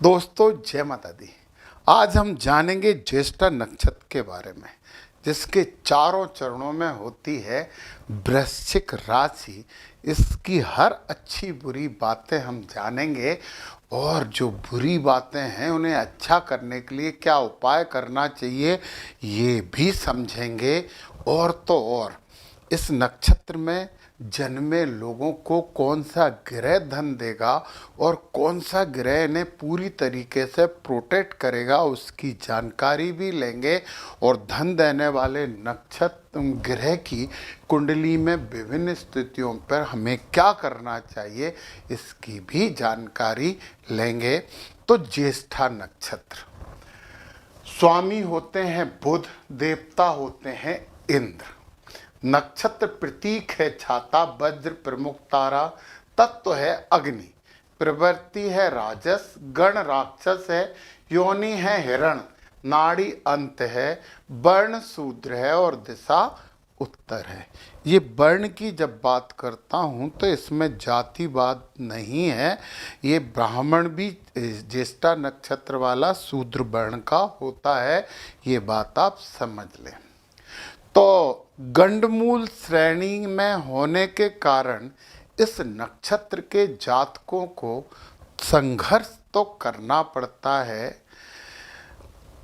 दोस्तों जय माता दी। आज हम जानेंगे ज्येष्ठा नक्षत्र के बारे में, जिसके चारों चरणों में होती है वृश्चिक राशि। इसकी हर अच्छी बुरी बातें हम जानेंगे और जो बुरी बातें हैं उन्हें अच्छा करने के लिए क्या उपाय करना चाहिए ये भी समझेंगे। और तो और इस नक्षत्र में जन्मे लोगों को कौन सा ग्रह धन देगा और कौन सा ग्रह इन्हें पूरी तरीके से प्रोटेक्ट करेगा उसकी जानकारी भी लेंगे। और धन देने वाले नक्षत्र ग्रह की कुंडली में विभिन्न स्थितियों पर हमें क्या करना चाहिए इसकी भी जानकारी लेंगे। तो ज्येष्ठा नक्षत्र स्वामी होते हैं बुध, देवता होते हैं इंद्र। नक्षत्र प्रतीक है छाता, वज्र प्रमुख तारा, तत्व है अग्नि, प्रवृत्ति है राजस, गण राक्षस है, योनि है हिरण, नाड़ी अंत है, वर्ण शूद्र है और दिशा उत्तर है। ये वर्ण की जब बात करता हूँ तो इसमें जातिवाद नहीं है। ये ब्राह्मण भी ज्येष्ठा नक्षत्र वाला शूद्र वर्ण का होता है, ये बात आप समझ लें। तो गंडमूल श्रेणी में होने के कारण इस नक्षत्र के जातकों को संघर्ष तो करना पड़ता है।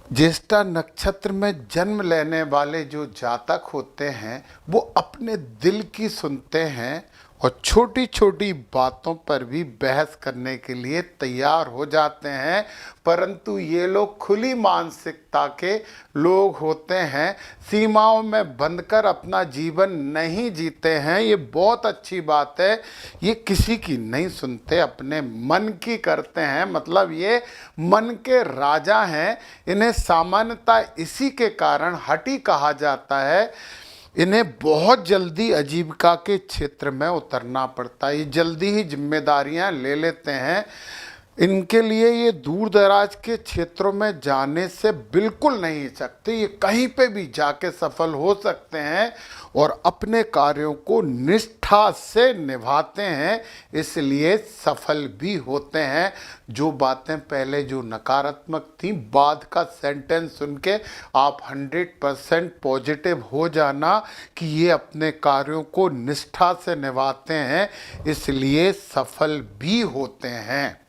ज्येष्ठा नक्षत्र में जन्म लेने वाले जो जातक होते हैं वो अपने दिल की सुनते हैं और छोटी छोटी बातों पर भी बहस करने के लिए तैयार हो जाते हैं, परंतु ये लोग खुली मानसिकता के लोग होते हैं, सीमाओं में बंधकर अपना जीवन नहीं जीते हैं। ये बहुत अच्छी बात है, ये किसी की नहीं सुनते, अपने मन की करते हैं, मतलब ये मन के राजा हैं। इन्हें सामान्यतः इसी के कारण हठी कहा जाता है। इन्हें बहुत जल्दी आजीविका के क्षेत्र में उतरना पड़ता है, ये जल्दी ही जिम्मेदारियां ले लेते हैं। इनके लिए ये दूर दराज के क्षेत्रों में जाने से बिल्कुल नहीं हिचकते, ये कहीं पे भी जाके सफल हो सकते हैं और अपने कार्यों को निष्ठा से निभाते हैं, इसलिए सफल भी होते हैं। जो बातें पहले जो नकारात्मक थी, बाद का सेंटेंस सुन के आप 100% पॉजिटिव हो जाना कि ये अपने कार्यों को निष्ठा से निभाते हैं, इसलिए सफल भी होते हैं।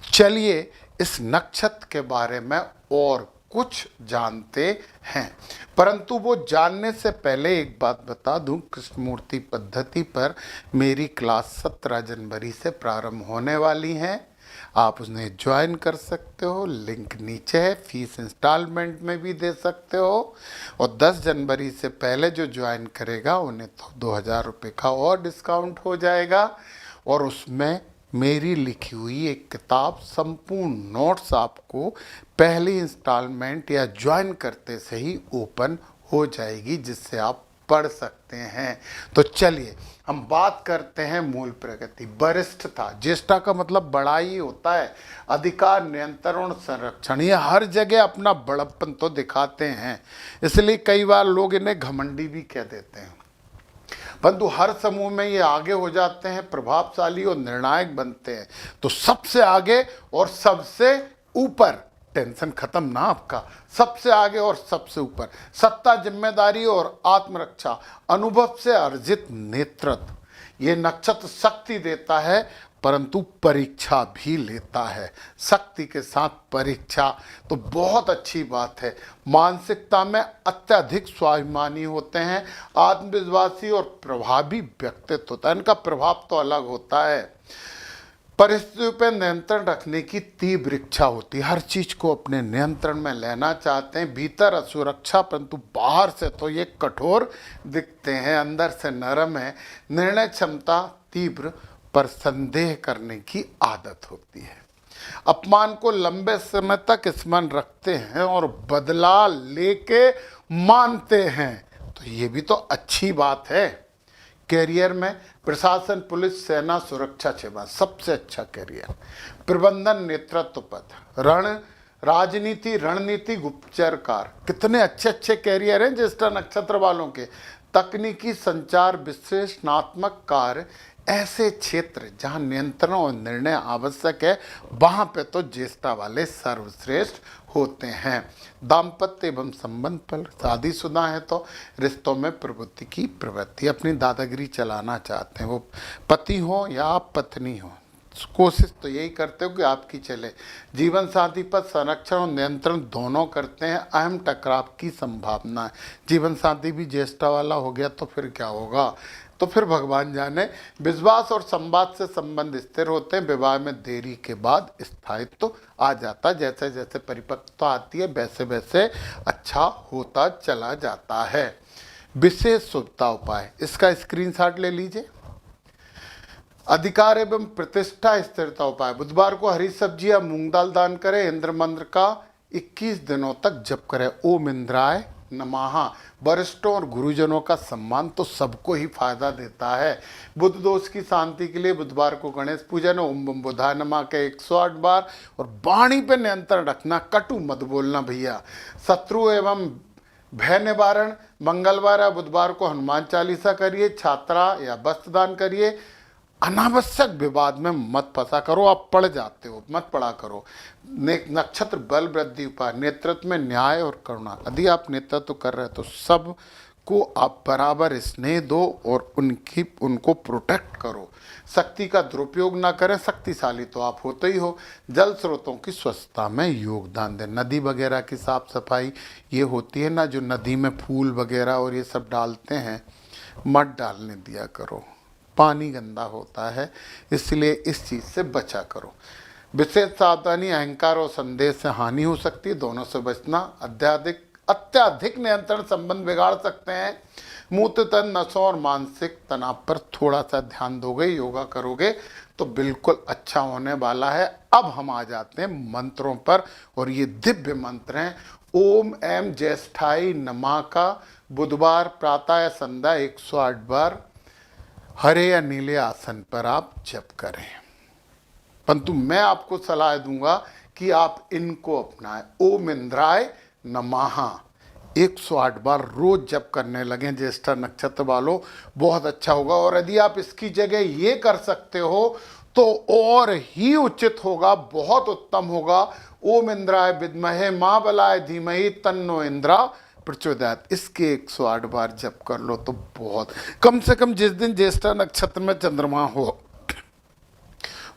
चलिए इस नक्षत्र के बारे में और कुछ जानते हैं, परंतु वो जानने से पहले एक बात बता दूं, कृष्णमूर्ति पद्धति पर मेरी क्लास 17 जनवरी से प्रारंभ होने वाली हैं। आप उन्हें ज्वाइन कर सकते हो, लिंक नीचे है, फीस इंस्टॉलमेंट में भी दे सकते हो। और 10 जनवरी से पहले जो ज्वाइन करेगा उन्हें तो 2000 रुपये का और डिस्काउंट हो जाएगा। और उसमें मेरी लिखी हुई एक किताब संपूर्ण नोट्स आपको पहली इंस्टॉलमेंट या ज्वाइन करते से ही ओपन हो जाएगी, जिससे आप पढ़ सकते हैं। तो चलिए हम बात करते हैं मूल प्रकृति। वरिष्ठता, ज्येष्ठा का मतलब बड़ा ही होता है, अधिकार, नियंत्रण, संरक्षण, ये हर जगह अपना बड़प्पन तो दिखाते हैं, इसलिए कई बार लोग इन्हें घमंडी भी कह देते हैं। परंतु हर समूह में ये आगे हो जाते हैं, प्रभावशाली और निर्णायक बनते हैं। तो सबसे आगे और सबसे ऊपर, टेंशन खत्म ना आपका, सबसे आगे और सबसे ऊपर, सत्ता, जिम्मेदारी और आत्मरक्षा, अनुभव से अर्जित नेतृत्व। ये नक्षत्र शक्ति देता है परंतु परीक्षा भी लेता है, शक्ति के साथ परीक्षा, तो बहुत अच्छी बात है। मानसिकता में अत्यधिक स्वाभिमानी होते हैं, आत्मविश्वासी और प्रभावी व्यक्तित्व होता है, इनका प्रभाव तो अलग होता है। परिस्थितियों पर नियंत्रण रखने की तीव्र इच्छा होती है, हर चीज को अपने नियंत्रण में लेना चाहते हैं। भीतर असुरक्षा, परंतु बाहर से तो ये कठोर दिखते हैं, अंदर से नरम है। निर्णय क्षमता तीव्र पर संदेह करने की आदत होती है। अपमान को लंबे समय तक स्मरण रखते हैं और बदला लेके मानते हैं, तो ये भी तो अच्छी बात है। कैरियर में प्रशासन, पुलिस, सेना, सुरक्षा सेवा सबसे अच्छा कैरियर। प्रबंधन, नेतृत्व पद, राजनीति, रणनीति, गुप्तचरकार, कितने अच्छे अच्छे कैरियर हैं ज्येष्ठा नक्षत्र वालों के। तकनीकी, संचार, विश्लेषणात्मक कार्य, ऐसे क्षेत्र जहां नियंत्रण और निर्णय आवश्यक है वहां पे तो ज्येष्ठा वाले सर्वश्रेष्ठ होते हैं। दाम्पत्य एवं संबंध पर शादीशुदा है तो रिश्तों में प्रवृत्ति की प्रवृत्ति, अपनी दादागिरी चलाना चाहते हैं, वो पति हो या आप पत्नी हो, कोशिश तो यही करते हो कि आपकी चले। जीवन साथी पर संरक्षण और नियंत्रण दोनों करते हैं, अहम टकराव की संभावना है। जीवन साथी भी ज्येष्ठा वाला हो गया तो फिर क्या होगा, तो फिर भगवान जाने। विश्वास और संवाद से संबंध स्थिर होते हैं, विवाह में देरी के बाद स्थायित्व तो आ जाता, जैसे जैसे परिपक्वता आती है वैसे वैसे अच्छा होता चला जाता है। विशेष शुभता उपाय, इसका स्क्रीनशॉट ले लीजिए। अधिकार एवं प्रतिष्ठा स्थिरता उपाय, बुधवार को हरी सब्जी या मूंग दाल दान करें। इंद्र मंत्र का 21 दिनों तक जप करें। ओम इंद्राय नमः। वरिष्ठों और गुरुजनों का सम्मान तो सबको ही फायदा देता है। बुध दोष की शांति के लिए बुधवार को गणेश पूजन, ओम बम बुधाय नमः के 108 बार, और वाणी पे नियंत्रण रखना, कटु मत बोलना भैया। शत्रु एवं भय निवारण, मंगलवार या बुधवार को हनुमान चालीसा करिए। छात्रा या वस्त्र दान करिए। अनावश्यक विवाद में मत फंसा करो, आप पड़ जाते हो, मत पड़ा करो। नक्षत्र बल वृद्धि उपाय, नेतृत्व में न्याय और करुणा, यदि आप नेतृत्व कर रहे हो तो सबको आप बराबर स्नेह दो और उनको प्रोटेक्ट करो। शक्ति का दुरुपयोग ना करें, शक्तिशाली तो आप होते ही हो। जल स्रोतों की स्वच्छता में योगदान दें। नदी वगैरह की साफ सफाई ये होती है ना, जो नदी में फूल वगैरह और ये सब डालते हैं, मत डालने दिया करो, पानी गंदा होता है, इसलिए इस चीज़ से बचा करो। विशेष सावधानी, अहंकार और संदेह से हानि हो सकती है, दोनों से बचना। अत्याधिक नियंत्रण संबंध बिगाड़ सकते हैं। मूत्र तन नसों और मानसिक तनाव पर थोड़ा सा ध्यान दोगे, योगा करोगे तो बिल्कुल अच्छा होने वाला है। अब हम आ जाते हैं मंत्रों पर, और ये दिव्य मंत्र हैं। ओम एम ज्येष्ठाय नमः का बुधवार प्रातः या संध्या 108 बार हरे या नीले आसन पर आप जप करें। परंतु मैं आपको सलाह दूंगा कि आप इनको अपनाएं। ओम इंद्राय नमः 108 बार रोज जप करने लगें ज्येष्ठा नक्षत्र वालों, बहुत अच्छा होगा। और यदि आप इसकी जगह ये कर सकते हो तो और ही उचित होगा, बहुत उत्तम होगा। ओम इंद्राय विद्महे महाबलाय धीमहि तन्नो इंद्रा प्रचोदयात, इसके 108 बार जप कर लो तो बहुत, कम से कम जिस दिन ज्येष्ठा नक्षत्र में चंद्रमा हो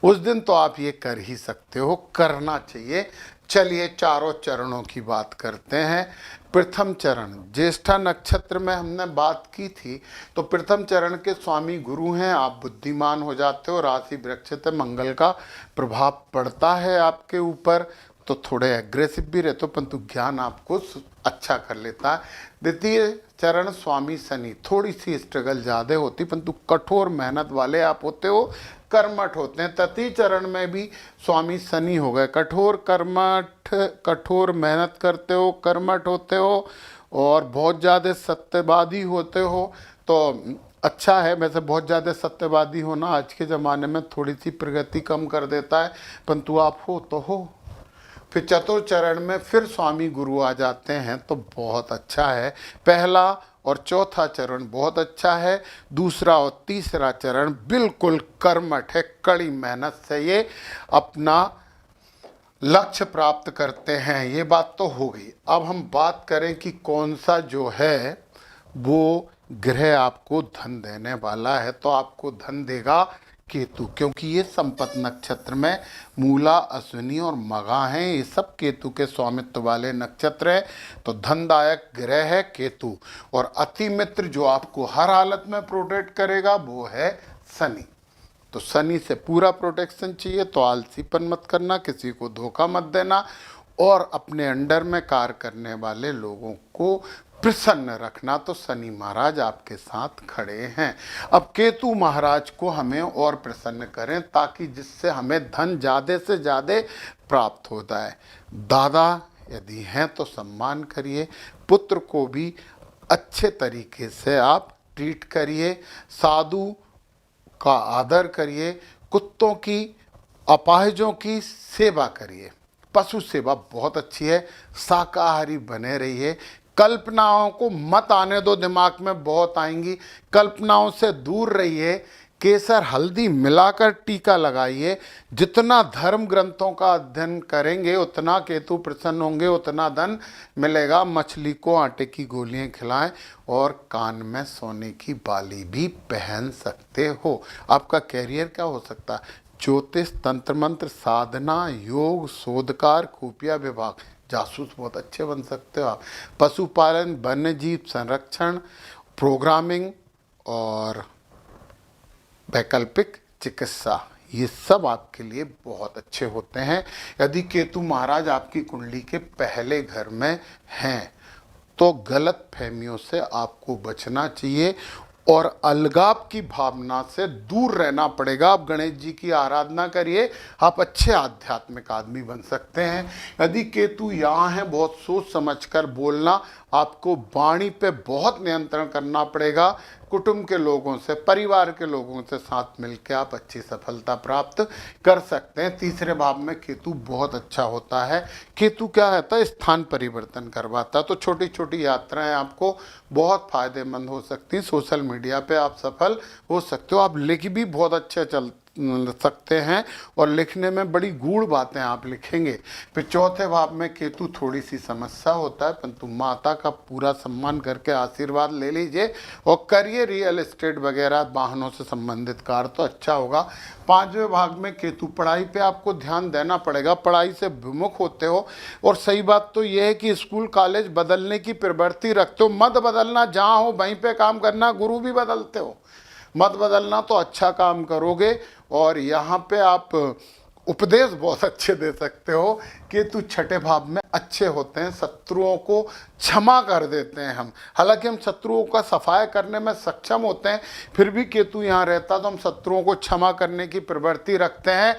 उस दिन तो आप ये कर ही सकते हो, करना चाहिए। चलिए चारों चरणों की बात करते हैं। प्रथम चरण, ज्येष्ठा नक्षत्र में हमने बात की थी, तो प्रथम चरण के स्वामी गुरु हैं। आप बुद्धिमान हो जाते हो, राशि वृक्षित है, मंगल का प्रभाव पड़ता है आपके ऊपर, तो थोड़े एग्रेसिव भी रहते हो, परंतु ज्ञान आपको अच्छा कर लेता है। द्वितीय चरण स्वामी शनि, थोड़ी सी स्ट्रगल ज़्यादा होती, परंतु कठोर मेहनत वाले आप होते हो, कर्मठ होते हैं। तृतीय चरण में भी स्वामी शनि हो गए, कठोर मेहनत करते हो, कर्मठ होते हो और बहुत ज़्यादा सत्यवादी होते हो, तो अच्छा है। वैसे बहुत ज़्यादा सत्यवादी होना आज के ज़माने में थोड़ी सी प्रगति कम कर देता है, परंतु आप हो तो हो। फिर चतुर्थ चरण में फिर स्वामी गुरु आ जाते हैं, तो बहुत अच्छा है। पहला और चौथा चरण बहुत अच्छा है, दूसरा और तीसरा चरण बिल्कुल कर्मठ है, कड़ी मेहनत से ये अपना लक्ष्य प्राप्त करते हैं। ये बात तो हो गई। अब हम बात करें कि कौन सा जो है वो ग्रह आपको धन देने वाला है, तो आपको धन देगा केतु, क्योंकि ये संपत नक्षत्र में मूला, अश्विनी और मघा हैं, ये सब केतु के स्वामित्व वाले नक्षत्र है, तो धनदायक ग्रह है केतु। और अति मित्र जो आपको हर हालत में प्रोटेक्ट करेगा वो है शनि। तो शनि से पूरा प्रोटेक्शन चाहिए, तो आलसीपन मत करना, किसी को धोखा मत देना, और अपने अंडर में कार्य करने वाले लोगों को प्रसन्न रखना, तो शनि महाराज आपके साथ खड़े हैं। अब केतु महाराज को हमें और प्रसन्न करें, ताकि जिससे हमें धन ज़्यादा से ज़्यादा प्राप्त होता है। दादा यदि हैं तो सम्मान करिए, पुत्र को भी अच्छे तरीके से आप ट्रीट करिए, साधु का आदर करिए, कुत्तों की, अपाहिजों की सेवा करिए, पशु सेवा बहुत अच्छी है, शाकाहारी बने रहिए। कल्पनाओं को मत आने दो दिमाग में, बहुत आएंगी, कल्पनाओं से दूर रहिए। केसर हल्दी मिलाकर टीका लगाइए। जितना धर्म ग्रंथों का अध्ययन करेंगे उतना केतु प्रसन्न होंगे, उतना धन मिलेगा। मछली को आटे की गोलियां खिलाएं और कान में सोने की बाली भी पहन सकते हो। आपका कैरियर क्या हो सकता है? ज्योतिष, तंत्र मंत्र, साधना, योग, शोधकार, खुफिया विभाग, जासूस बहुत अच्छे बन सकते हो आप। पशुपालन, वन्य जीव संरक्षण, प्रोग्रामिंग और वैकल्पिक चिकित्सा, ये सब आपके लिए बहुत अच्छे होते हैं। यदि केतु महाराज आपकी कुंडली के पहले घर में हैं तो गलत फहमियों से आपको बचना चाहिए और अलगाव की भावना से दूर रहना पड़ेगा। आप गणेश जी की आराधना करिए, आप अच्छे आध्यात्मिक आदमी बन सकते हैं। यदि केतु यहाँ है, बहुत सोच समझकर बोलना, आपको वाणी पे बहुत नियंत्रण करना पड़ेगा। कुटुंब के लोगों से, परिवार के लोगों से साथ मिलकर आप अच्छी सफलता प्राप्त कर सकते हैं। तीसरे भाव में केतु बहुत अच्छा होता है। केतु क्या रहता है? स्थान परिवर्तन करवाता है। तो छोटी छोटी यात्राएं आपको बहुत फायदेमंद हो सकती हैं। सोशल मीडिया पे आप सफल हो सकते हो। आप लिख भी बहुत अच्छे चल सकते हैं और लिखने में बड़ी गूढ़ बातें आप लिखेंगे। फिर चौथे भाव में केतु थोड़ी सी समस्या होता है, परंतु माता का पूरा सम्मान करके आशीर्वाद ले लीजिए और करिए रियल एस्टेट वगैरह वाहनों से संबंधित कार्य तो अच्छा होगा। पांचवें भाग में केतु, पढ़ाई पे आपको ध्यान देना पड़ेगा, पढ़ाई से विमुख होते हो। और सही बात तो यह है कि स्कूल कॉलेज बदलने की प्रवृत्ति रखते हो, मत बदलना, जहाँ हो वहीं पे काम करना। गुरु भी बदलते हो, मत बदलना, तो अच्छा काम करोगे। और यहाँ पे आप उपदेश बहुत अच्छे दे सकते हो। केतु छठे भाव में अच्छे होते हैं, शत्रुओं को क्षमा कर देते हैं हम। हालांकि हम शत्रुओं का सफाया करने में सक्षम होते हैं, फिर भी केतु यहाँ रहता तो हम शत्रुओं को क्षमा करने की प्रवृत्ति रखते हैं।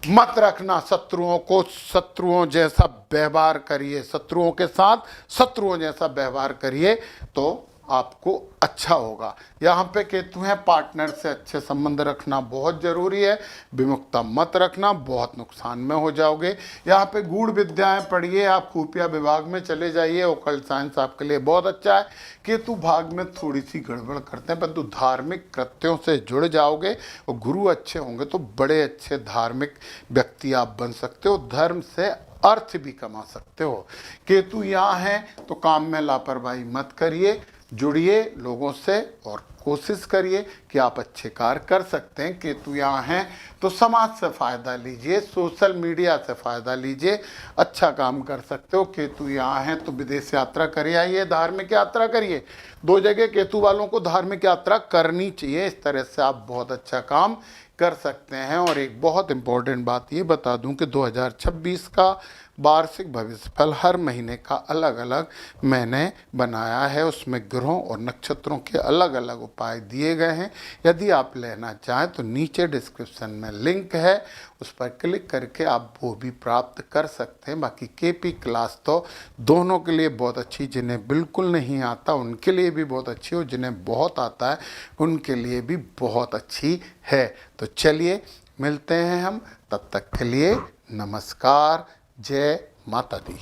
मत रखना शत्रुओं को, शत्रुओं जैसा व्यवहार करिए, शत्रुओं के साथ शत्रुओं जैसा व्यवहार करिए तो आपको अच्छा होगा। यहाँ पे केतु है, पार्टनर से अच्छे संबंध रखना बहुत जरूरी है। विमुखता मत रखना, बहुत नुकसान में हो जाओगे। यहाँ पे गूढ़ विद्याएं पढ़िए, आप खुफिया विभाग में चले जाइए, ओकल्ट साइंस आपके लिए बहुत अच्छा है। केतु भाग में थोड़ी सी गड़बड़ करते हैं, परंतु धार्मिक कृत्यों से जुड़ जाओगे और गुरु अच्छे होंगे तो बड़े अच्छे धार्मिक व्यक्ति आप बन सकते हो। धर्म से अर्थ भी कमा सकते हो। केतु यहाँ है तो काम में लापरवाही मत करिए, जुड़िए लोगों से और कोशिश करिए कि आप अच्छे कार्य कर सकते हैं। केतु यहाँ हैं तो समाज से फ़ायदा लीजिए, सोशल मीडिया से फ़ायदा लीजिए, अच्छा काम कर सकते हो। केतु यहाँ हैं तो विदेश यात्रा करिए, आइए धार्मिक यात्रा करिए। 2 जगह केतु वालों को धार्मिक यात्रा करनी चाहिए। इस तरह से आप बहुत अच्छा काम कर सकते हैं। और एक बहुत इम्पोर्टेंट बात ये बता दूं कि 2026 का वार्षिक भविष्यफल हर महीने का अलग अलग मैंने बनाया है, उसमें ग्रहों और नक्षत्रों के अलग अलग उपाय दिए गए हैं। यदि आप लेना चाहें तो नीचे डिस्क्रिप्शन में लिंक है, उस पर क्लिक करके आप वो भी प्राप्त कर सकते हैं। बाकी केपी क्लास तो दोनों के लिए बहुत अच्छी, जिन्हें बिल्कुल नहीं आता उनके लिए भी बहुत अच्छी, और जिन्हें बहुत आता है उनके लिए भी बहुत अच्छी है। तो चलिए मिलते हैं हम, तब तक के लिए नमस्कार, जय माता दी।